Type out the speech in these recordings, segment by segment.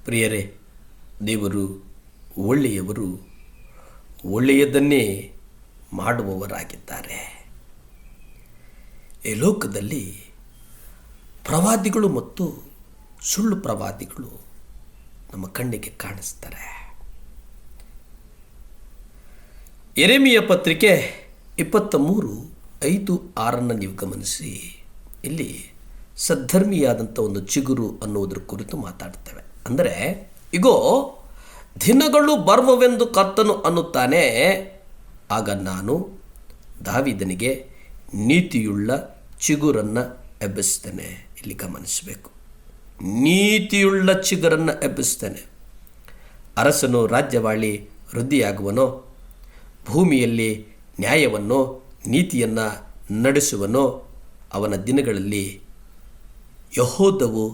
ಪ್ರಿಯರೇ, ದೇವರು ಒಳ್ಳೆಯವರು, ಒಳ್ಳೆಯದನ್ನೇ ಮಾಡುವವರಾಗಿದ್ದಾರೆ. ಈ ಲೋಕದಲ್ಲಿ ಪ್ರವಾದಿಗಳು ಮತ್ತು ಸುಳ್ಳು ಪ್ರವಾದಿಗಳು ನಮ್ಮ ಕಣ್ಣಿಗೆ ಕಾಣಿಸ್ತಾರೆ. ಯೆರೆಮೀಯ ಪತ್ರಿಕೆ 23:5-6 ನೀವು ಗಮನಿಸಿ. ಇಲ್ಲಿ ಸದ್ಧರ್ಮಿಯಾದಂಥ ಒಂದು ಚಿಗುರು ಅನ್ನುವುದರ ಕುರಿತು ಮಾತಾಡ್ತೇವೆ. ಅಂದರೆ, ಇಗೋ ದಿನಗಳು ಬರುವವೆಂದು ಕರ್ತನು ಅನ್ನುತ್ತಾನೆ, ಆಗ ನಾನು ದಾವೀದನಿಗೆ ನೀತಿಯುಳ್ಳ ಚಿಗುರನ್ನು ಎಬ್ಬಿಸ್ತೇನೆ. ಇಲ್ಲಿ ಗಮನಿಸಬೇಕು, ನೀತಿಯುಳ್ಳ ಚಿಗುರನ್ನು ಎಬ್ಬಿಸ್ತೇನೆ. ಅರಸನು ರಾಜ್ಯವಾಳಿ ವೃದ್ಧಿಯಾಗುವನೋ, ಭೂಮಿಯಲ್ಲಿ ನ್ಯಾಯವನ್ನು ನೀತಿಯನ್ನು ನಡೆಸುವನೋ, ಅವನ ದಿನಗಳಲ್ಲಿ ಯೆಹೂದವು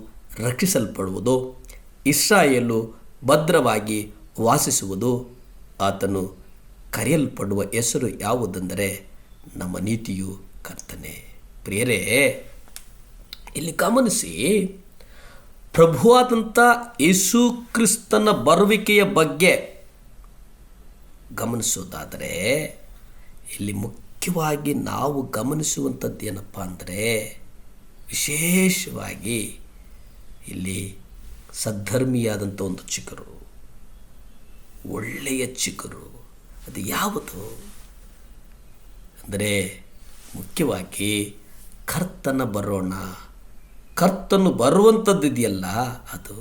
ರಕ್ಷಿಸಲ್ಪಡುವುದು, ಇಸ್ರಾಯೇಲು ಭದ್ರವಾಗಿ ವಾಸಿಸುವುದು. ಆತನು ಕರೆಯಲ್ಪಡುವ ಹೆಸರು ಯಾವುದೆಂದರೆ ನಮ್ಮ ನೀತಿಯು ಕರ್ತನೆ. ಪ್ರಿಯರೇ, ಇಲ್ಲಿ ಗಮನಿಸಿ, ಪ್ರಭುವಾದಂಥ ಯೇಸು ಕ್ರಿಸ್ತನ ಬರುವಿಕೆಯ ಬಗ್ಗೆ ಗಮನಿಸೋದಾದರೆ ಇಲ್ಲಿ ಮುಖ್ಯವಾಗಿ ನಾವು ಗಮನಿಸುವಂಥದ್ದು ಏನಪ್ಪ ಅಂದರೆ, ವಿಶೇಷವಾಗಿ ಇಲ್ಲಿ ಸದ್ಧರ್ಮಿಯಾದಂಥ ಒಂದು ಚಿಗುರು, ಒಳ್ಳೆಯ ಚಿಗುರು. ಅದು ಯಾವುದು ಅಂದರೆ, ಮುಖ್ಯವಾಗಿ ಕರ್ತನ ಬರೋಣ, ಕರ್ತನು ಬರುವಂಥದ್ದು ಇದೆಯಲ್ಲ, ಅದು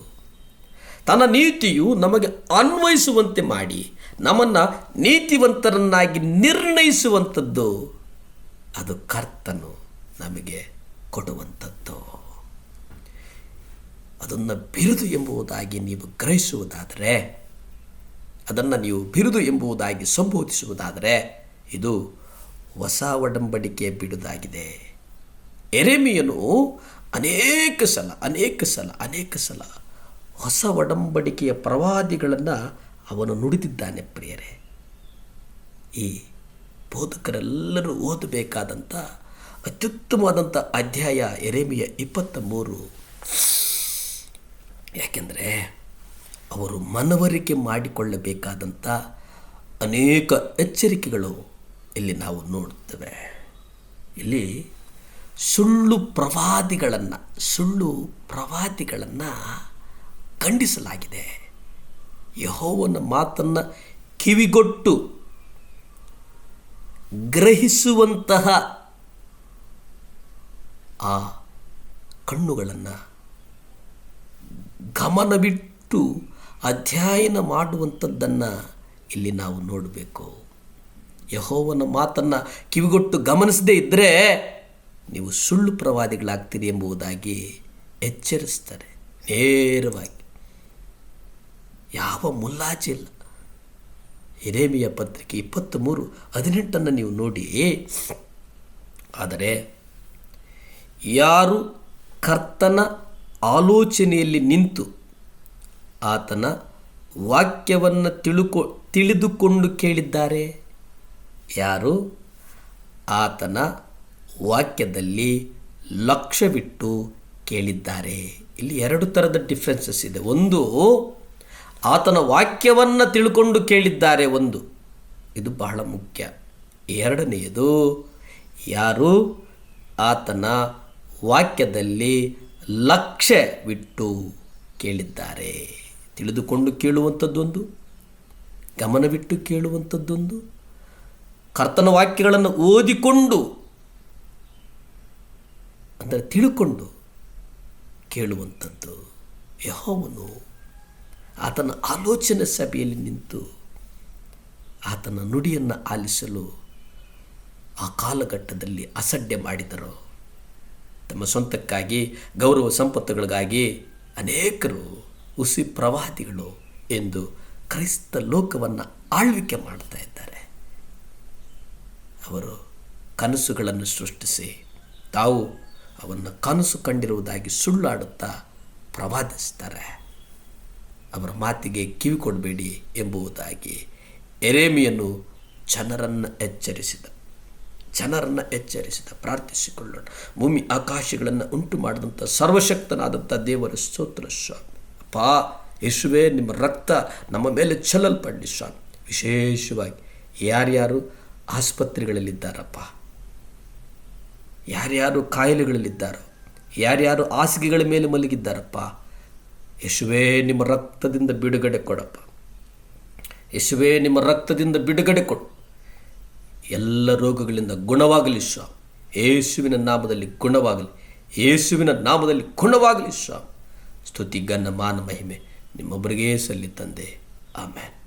ತನ್ನ ನೀತಿಯು ನಮಗೆ ಅನ್ವಯಿಸುವಂತೆ ಮಾಡಿ ನಮ್ಮನ್ನು ನೀತಿವಂತರನ್ನಾಗಿ ನಿರ್ಣಯಿಸುವಂಥದ್ದು, ಅದು ಕರ್ತನು ನಮಗೆ ಕೊಡುವಂಥದ್ದು. ಅದನ್ನು ಬಿರುದು ಎಂಬುದಾಗಿ ನೀವು ಗ್ರಹಿಸುವುದಾದರೆ, ಅದನ್ನು ನೀವು ಬಿರುದು ಎಂಬುದಾಗಿ ಸಂಬೋಧಿಸುವುದಾದರೆ, ಇದು ಹೊಸ ಒಡಂಬಡಿಕೆಯ ಬಿಡುದಾಗಿದೆ. ಯೆರೆಮೀಯನು ಅನೇಕ ಸಲ ಹೊಸ ಒಡಂಬಡಿಕೆಯ ಪ್ರವಾದಿಗಳನ್ನು ಅವನು ನುಡಿದಿದ್ದಾನೆ. ಪ್ರಿಯರೇ, ಈ ಬೋಧಕರೆಲ್ಲರೂ ಓದಬೇಕಾದಂಥ ಅತ್ಯುತ್ತಮವಾದಂಥ ಅಧ್ಯಾಯ ಯೆರೆಮೀಯ 23. ಯಾಕೆಂದರೆ ಅವರು ಮನವರಿಕೆ ಮಾಡಿಕೊಳ್ಳಬೇಕಾದಂಥ ಅನೇಕ ಎಚ್ಚರಿಕೆಗಳು ಇಲ್ಲಿ ನಾವು ನೋಡ್ತೇವೆ. ಇಲ್ಲಿ ಸುಳ್ಳು ಪ್ರವಾದಿಗಳನ್ನು ಖಂಡಿಸಲಾಗಿದೆ. ಯೆಹೋವನ ಮಾತನ್ನು ಕಿವಿಗೊಟ್ಟು ಗ್ರಹಿಸುವಂತಹ ಆ ಕಣ್ಣುಗಳನ್ನು ಗಮನವಿಟ್ಟು ಅಧ್ಯಯನ ಮಾಡುವಂಥದ್ದನ್ನು ಇಲ್ಲಿ ನಾವು ನೋಡಬೇಕು. ಯೆಹೋವನ ಮಾತನ್ನು ಕಿವಿಗೊಟ್ಟು ಗಮನಿಸದೇ ಇದ್ದರೆ ನೀವು ಸುಳ್ಳು ಪ್ರವಾದಿಗಳಾಗ್ತೀರಿ ಎಂಬುದಾಗಿ ಎಚ್ಚರಿಸ್ತಾರೆ. ನೇರವಾಗಿ ಯಾವ ಮುಲಾಜಿ ಇಲ್ಲ. ಯೆರೆಮೀಯ ಪತ್ರಿಕೆ 23:18 ನೀವು ನೋಡಿ. ಆದರೆ ಯಾರು ಕರ್ತನ ಆಲೋಚನೆಯಲ್ಲಿ ನಿಂತು ಆತನ ವಾಕ್ಯವನ್ನು ತಿಳಿದುಕೊಂಡು ಕೇಳಿದ್ದಾರೆ, ಯಾರು ಆತನ ವಾಕ್ಯದಲ್ಲಿ ಲಕ್ಷ್ಯವಿಟ್ಟು ಕೇಳಿದ್ದಾರೆ. ಇಲ್ಲಿ 2 ಥರದ ಡಿಫ್ರೆನ್ಸಸ್ ಇದೆ. ಒಂದು, ಆತನ ವಾಕ್ಯವನ್ನು ತಿಳ್ಕೊಂಡು ಕೇಳಿದ್ದಾರೆ, ಒಂದು, ಇದು ಬಹಳ ಮುಖ್ಯ. ಎರಡನೆಯದು, ಯಾರು ಆತನ ವಾಕ್ಯದಲ್ಲಿ ಲಕ್ಷ್ಯವಿಟ್ಟು ಕೇಳಿದ್ದಾರೆ. ತಿಳಿದುಕೊಂಡು ಕೇಳುವಂಥದ್ದೊಂದು, ಗಮನವಿಟ್ಟು ಕೇಳುವಂಥದ್ದೊಂದು, ಕರ್ತನ ವಾಕ್ಯಗಳನ್ನು ಓದಿಕೊಂಡು ಅಂದರೆ ತಿಳ್ಕೊಂಡು ಕೇಳುವಂಥದ್ದು. ಯೆಹೋವನು ಆತನ ಆಲೋಚನೆ ಸಭೆಯಲ್ಲಿ ನಿಂತು ಆತನ ನುಡಿಯನ್ನು ಆಲಿಸಲು ಆ ಕಾಲಘಟ್ಟದಲ್ಲಿ ಅಸಡ್ಡೆ ಮಾಡಿದರು. ತಮ್ಮ ಸ್ವಂತಕ್ಕಾಗಿ, ಗೌರವ ಸಂಪತ್ತುಗಳಿಗಾಗಿ ಅನೇಕರು ಹುಸಿ ಪ್ರವಾದಿಗಳು ಎಂದು ಕ್ರೈಸ್ತ ಲೋಕವನ್ನು ಆಳ್ವಿಕೆ ಮಾಡ್ತಾ ಇದ್ದಾರೆ. ಅವರು ಕನಸುಗಳನ್ನು ಸೃಷ್ಟಿಸಿ ತಾವು ಅವನ್ನು ಕನಸು ಕಂಡಿರುವುದಾಗಿ ಸುಳ್ಳಾಡುತ್ತಾ ಪ್ರವಾದಿಸ್ತಾರೆ. ಅವರ ಮಾತಿಗೆ ಕಿವಿ ಕೊಡಬೇಡಿ ಎಂಬುದಾಗಿ ಯೆರೆಮೀಯನು ಜನರನ್ನು ಎಚ್ಚರಿಸಿದ. ಪ್ರಾರ್ಥಿಸಿಕೊಳ್ಳೋಣ. ಭೂಮಿ ಆಕಾಶಗಳನ್ನು ಉಂಟು ಮಾಡಿದಂಥ ಸರ್ವಶಕ್ತನಾದಂಥ ದೇವರ ಸ್ತೋತ್ರ ಸ್ವಾಮಿ. ಅಪ್ಪ, ಯೇಸುವೇ, ನಿಮ್ಮ ರಕ್ತ ನಮ್ಮ ಮೇಲೆ ಚೆಲ್ಲಲ್ಪಡಲಿ ಸ್ವಾಮಿ. ವಿಶೇಷವಾಗಿ ಯಾರ್ಯಾರು ಆಸ್ಪತ್ರೆಗಳಲ್ಲಿದ್ದಾರಪ್ಪ, ಯಾರ್ಯಾರು ಕಾಯಿಲೆಗಳಲ್ಲಿದ್ದಾರೋ, ಯಾರ್ಯಾರು ಹಾಸಿಗೆಗಳ ಮೇಲೆ ಮಲಗಿದ್ದಾರಪ್ಪ, ಯೇಸುವೇ ನಿಮ್ಮ ರಕ್ತದಿಂದ ಬಿಡುಗಡೆ ಕೊಡಪ್ಪ. ಯೇಸುವೇ ನಿಮ್ಮ ರಕ್ತದಿಂದ ಬಿಡುಗಡೆ ಕೊಡು. ಎಲ್ಲ ರೋಗಗಳಿಂದ ಗುಣವಾಗಲಿ ಸ್ವಾಮಿ. ಯೇಸುವಿನ ನಾಮದಲ್ಲಿ ಗುಣವಾಗಲಿ, ಯೇಸುವಿನ ನಾಮದಲ್ಲಿ ಗುಣವಾಗಲಿ ಸ್ವಾಮಿ. ಸ್ತುತಿ, ಘನ, ಮಾನ, ಮಹಿಮೆ ನಿಮ್ಮೊಬ್ಬರಿಗೇ ಸಲ್ಲಿ ತಂದೆ. ಆಮೇನ್.